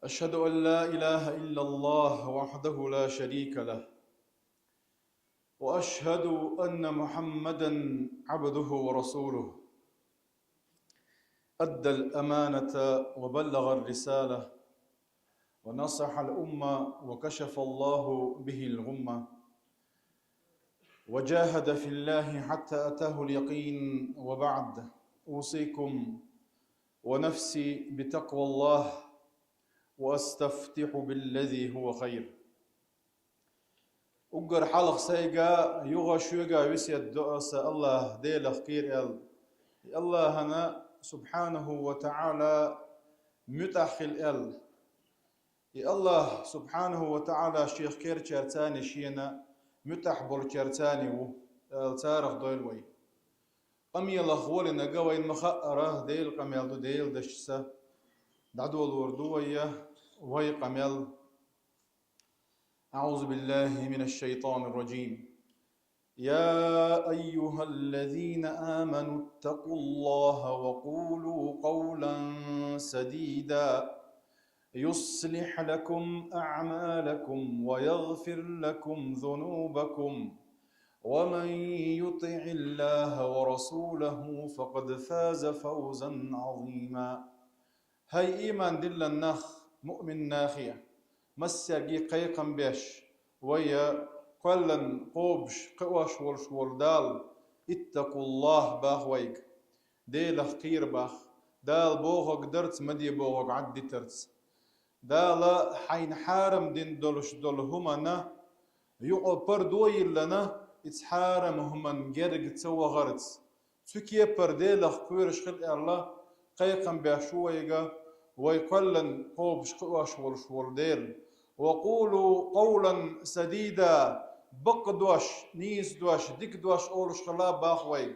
أشهد أن لا إله إلا الله وحده لا شريك له، وأشهد أن محمدًا عبده ورسوله، أدى الأمانة وبلغ الرسالة ونصح الأمة وكشف الله به الغمة، وجاهد في الله حتى أتاه اليقين. وبعد، أوصيكم ونفسي بتقوى الله، وأستفتح بالذي هو خير. أجر حلق سيجا يغا شوجا يسي الدعاء الله ديل خير الله هنا سبحانه وتعالى متأخل يا الله سبحانه وتعالى شيخ كير شرتاني شينا متح بول شرتاني و تارخ دويلوي أمي الأخوال نجوا المخأرة ديل قميل ديل دشسة دعدو الوردوية وهي قميل. أعوذ بالله من الشيطان الرجيم. يا أيها الذين آمنوا اتقوا الله وقولوا قولا سديدا يصلح لكم أعمالكم ويغفر لكم ذنوبكم، ومن يطع الله ورسوله فقد فاز فوزا عظيما. هاي إيمان دل النخ مؤمن ناخية مسجي قيقا بيش ويا قلن قوبش قواش والشول دال اتقوا الله باخ ويك ديل خير باخ دال بوغك درت مدي بوغك عدي ترتس دال حين حارم دين دولش دول همنا يقو بردوي لنا اتحارم همن جرق تسوى غرتس تكيه برديل خيرش خلق الله قيقا بيشويقا ويقلن قوبش قواش والشول ديل. وقولوا قولا سديدا بقدوش نيس دوش ديك دوش أولش خلا باخوي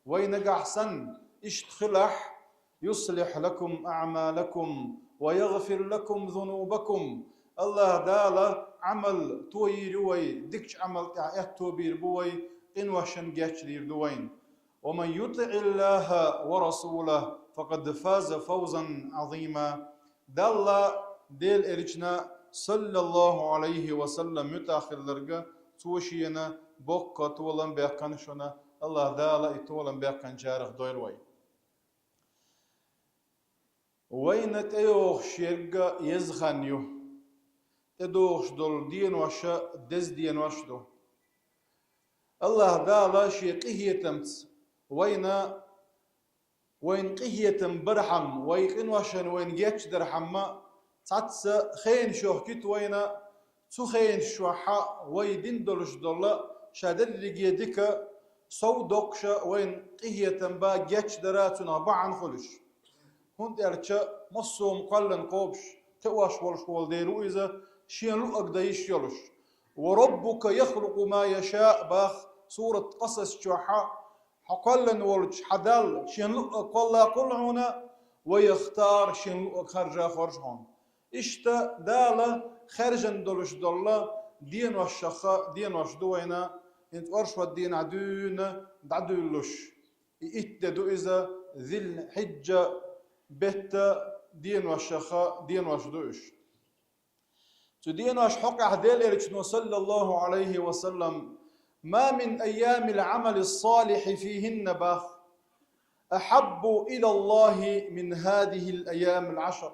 وين أحسن اشتخلح يصلح لكم أعمالكم ويغفر لكم ذنوبكم. الله دالا عمل توي روي ديكش عمل تعيتو بير بوي إن وشن جاتش دير دوين. ومن يطع الله ورسوله فقد فاز فوزا عظيما. دالا ديل إرجنا صلى الله عليه وسلم متأخر لرجع توشينا بوكا تولن بيقنشنا الله دالا يتولن بيقن جارخ دويروي وين تيوخ شيرجا يزخنيو تدوخش دول دين وشا دز دين وشدو الله دالا شي قهية تمت وين قهية برحم وين وشن وين جيتش درحمة تعتس خين شوكيت وينا تو خين شوحا ويدين دولش دولا شادر رجي ديكا سو دوكشا وين قهية تنبا جيتش دراتنا بعن خلش هند ارچا مصوم قلن قوبش تواش والش والديرو إذا شين لو أقدايش يلش. وربك يخلق ما يشاء باخ سورة قصص شوحا حقلن والش حدال شين لو قلا قلعنا ويختار شين لو خرجا خرجهم إشتا دالا خرجن دولش دولا دين والشخاء دين وش دوينا انت ورش والدين عدونا دعدولش إتدو إذا ذي الحجة بيتا دين والشخاء دين وش دوش تو دين وش حق عدال إرشنو صلى الله عليه وسلم ما من أيام العمل الصالح فيهن باخ أحب إلى الله من هذه الأيام العشر.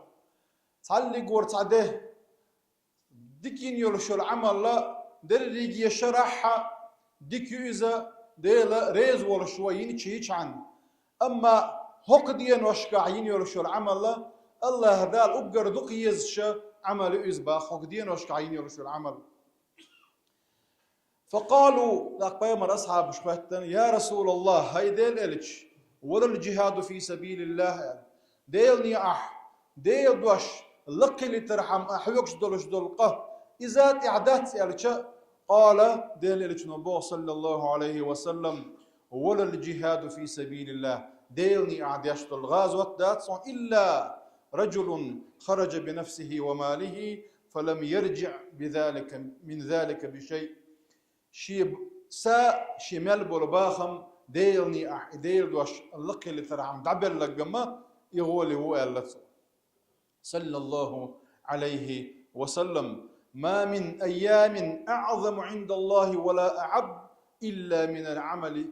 تعلق ورتعده ديكين يلشو العمل لا دريج يشرحها ديك إذا ديلا ريز ولا شويين تشيش عن أما هقدين وشكاعين يلشو العمل لا الله دال أبقر دق يزش عمل إزباخ هقدين وشكاعين يلشو العمل. فقالوا لقيمر أصحاب شبهتن يا رسول الله هاي ديل إلش ولا الجهاد في سبيل الله ديل نياح ديل دوش لقي اللي ترحم أحوكش دولش دولقه إذا تعدت يالشا قال ديل إلش نبو صلى الله عليه وسلم ولا الجهاد في سبيل الله ديلني أعديش الغاز دات إلا رجل خرج بنفسه وماله فلم يرجع بذلك من ذلك بشيء شيب سا شمال بولباخم ديلني ديل دوش اللقي اللي ترحم دبل لقما يغولي هو قالت صلى الله عليه وسلم: ما من أيام أعظم عند الله ولا أعب إلا من العمل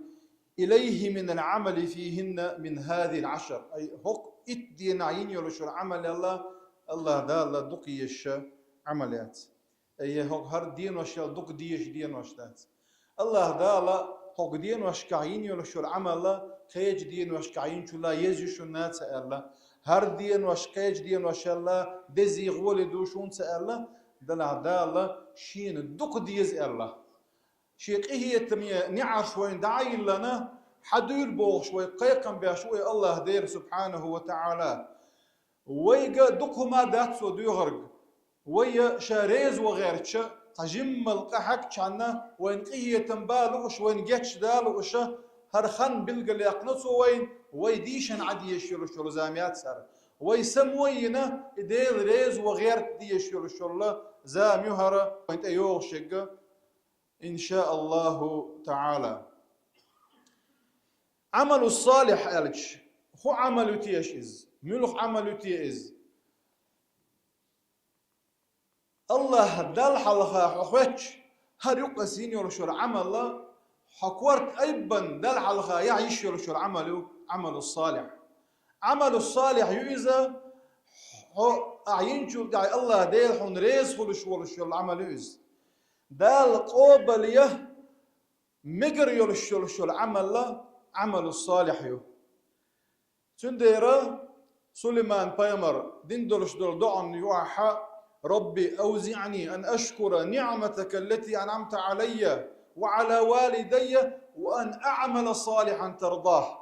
إليه من العمل فيهن من هذه العشر. أي هق إتدين عين يلشر عمل الله دا الله دقيش عمليات. أي هق هر دين وشيا دق ديش دين وشتات الله دا الله هق دين وشكعين يلشر عمل خيج دين وشكعين شو لا يزيش الناس الله هر دين وشكيج دين وشاء الله دزي غول دوشون سأله دلع دا الله شين دق ديز الله شيء هي تمية نعش وين دعي لنا حدول بوغ شوي قيقم بها شوي الله دير سبحانه وتعالى ويقا دقه ما داتسو ديغرق ويا شاريز وغيرتش تجم القحك كان وين هي تنبالوش وين جتش دالوش هرخن بلقى اللي يقنصو وين ويديشن عادي يشيلو شلو زاميات سر ويسموينا ديل ريز وغيرت دي يشيلو شلو زاميو هرا وانت ايوغ شقه إن شاء الله تعالى. عمل الصالح ألش هو عمل تيش إز ملوخ عمل تيز الله دل حلقة حوش هر يقسين يرشور عمل الله حكورت أيضا دل حلقة يعيش يرشور عمل الصالح. عمل الصالح يؤذى هو أعينشو دعي الله ديل حون ريز خلش ورشور العمل يؤذى دال قوبليه مقر يلشل عمل الصالح يو تنديرا سليمان بايمر دين دولش دول دعن يوحى: ربي أوزعني أن أشكر نعمتك التي أنعمت علي وعلى والدي وأن أعمل صالحا ترضاه.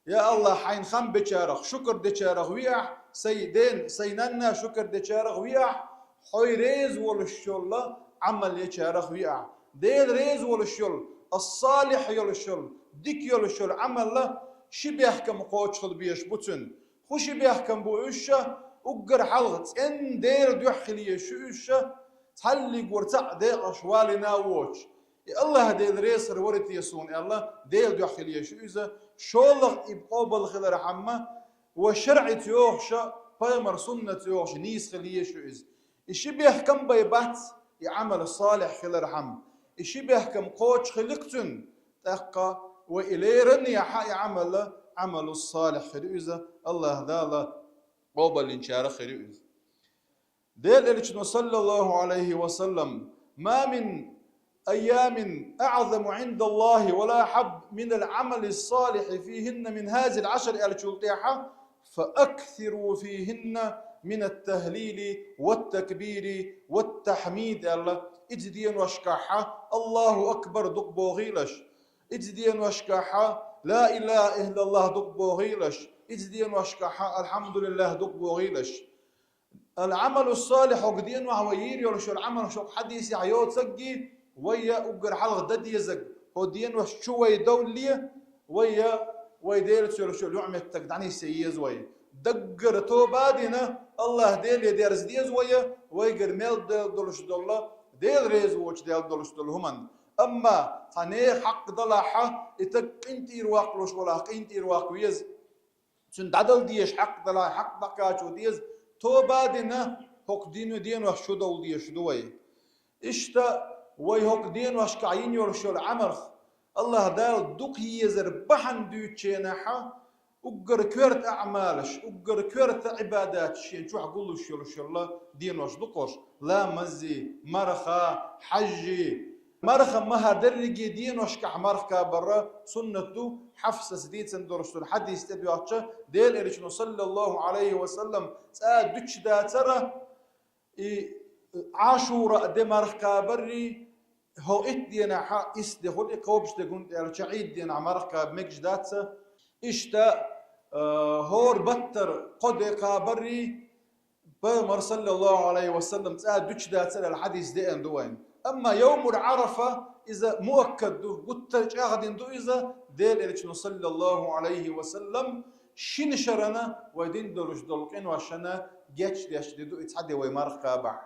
يا الله حين خم بشارخ شكر دشارخ وياح سيدين سيننا شكر دشارخ وياح حي ريز ولشل عمل يشارخ وياح ديل ريز ولشل الصالح يلشل ديك يلشل عمل له شبيه كم قوتش خل بيش بوتن خو شبيه كم بوشة أجر حلقت إن دير دوحخل يشوشة تحلي قرتع دير أشوالنا ووش الله ديل ريس رورت يسون الله ديل دوحخل يشوشة شولغ إبقابل خل رحمة وشرعت يوخشة بايمر سنة يوخش نيس خل يشوز الشبيه كم بيبات يعمل الصالح خل رحم الشبيه كم قوتش خلقتن تقى وإليرن عمل الصالح خلقزة الله دالا قوبل انشار خلقزة ديل إليش صلى الله عليه وسلم: ما من أيام أعظم عند الله ولا حب من العمل الصالح فيهن من هذه العشر الشلطيحة فأكثروا فيهن من التهليل والتكبير والتحميد. الله إجدين واشكاحة الله أكبر دق بوغيلش إجدين واشكاحة لا إله إلا الله دق بوغيلش إجدين واشكاحة الحمد لله دق بوغيلش. العمل الصالح وقدين وهو يريش العمل شوق حديث عيوت سقي ويا أجر حلق دد يزق هودين وشوي دولية ويدير شو يعمل تقدعني سيز ويا دقر توبادنا الله ديل يدير زديز ويقر ميل دولش دولا ديل ريز وش ديل دولش دولهمن. أما تاني حق ضلاحة إتك إنتي رواقلوش ولا إنتي رواق ويز سند عدل ديش حق ضلاح حق دقاش وديز توبادنا هوك دين وشو دول ديش دوي إشتا ويهوك دين وشكعين يرشو العمر الله دال دوك يزر بحن دوتشيناحا أجر كورت أعمالش أجر كورت عبادات شين شو حقولوا شو الله دين وش دقوش لا مزي مرخا حجي مرخا ما هدرجي دين وشكع مرخا برا سنته حفص سديد سندرش حد يستبيعش ديل إرش صلى الله عليه وسلم سأ دوتش دا ترى عاشوراء دي مرخا بري هو إدينا حا إسدخل إقوبش تقول الشعيد دينا مرخا بمجداتسا إشتا هور بتر قد قابري بمر صلى الله عليه وسلم سأل دوتش دا تسأل الحديث دي اندوين. أما يوم العرفة إذا مؤكد قلت أخذين دو إذا ديل إليش صلى الله عليه وسلم شين شرنا ويدين دولش دولقين وشنا جيتش ديش دو إتحدي ويمارخ قابع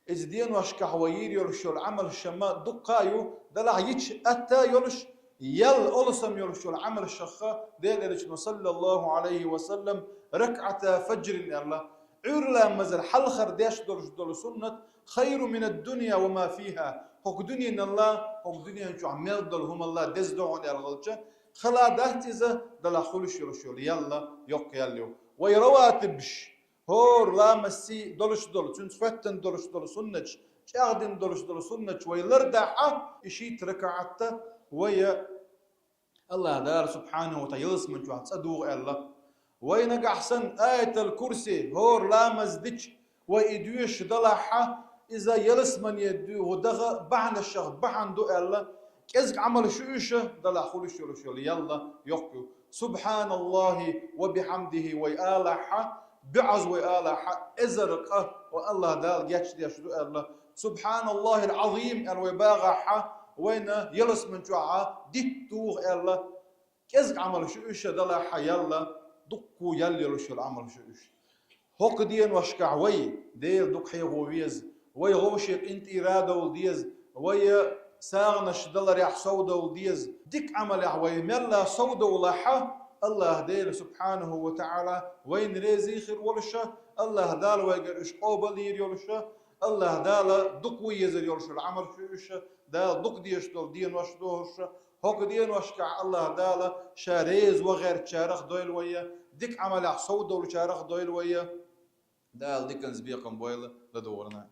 إذ دين وشكح ويير يرشو العمل الشماء دقايو دلع يتش أتا يرش يل أولسم يرشو العمل الشخة ديل إليش صلى الله عليه وسلم ركعة فجر الله عرلا مزل حل خرداش دول سنة خير من الدنيا وما فيها هوك دنيا إن الله هوك دنيا نشو عمل دول هم الله دزدون على الغلطة خلا دهت إذا دلا خلش يرشول يلا يق يليو ويرواتبش هور لا مسي دول تنفتن دول سنة شاغدين دول سنة ويلردعه إشي تركعته ويا الله دار سبحانه وتعالى من جوات صدوق الله وين أحسن آية الكرسي هور لامز ديش ويدوش دلحة إذا يلس من يدو ودغ بعن الشغ بعن دو الله كذا عمل شوشة دلح خلش يلا يقو سبحان الله وبحمده ويالحة بعز ويالحة إزرقه والله دال جاتش ديش دو الله سبحان الله العظيم الوباغحة وين يلس من جوعة ديتوغ الله كذا عمل شوشة دلح يلا دقو يلي لش العمل شوش هوك دين وشكعوي ديل دق حي غويز وي غوشق انت إرادة ولديز وي ساغنش دلر يح سودة ولديز ديك عمل يحوي ملا سودة ولحة الله ديل سبحانه وتعالى وين ريزي خير ولشة الله دال ويقر إشقوبة لير يولشة الله دال دق ويزر يولش العمل شوش دال دق ديش دول دين وشدوش هوك دين وشكع الله دال شاريز وغير شارخ دويل ويا ديك عمل سودة وشارخ دويل ويا دال ديكن زبيقن بويل لدورنا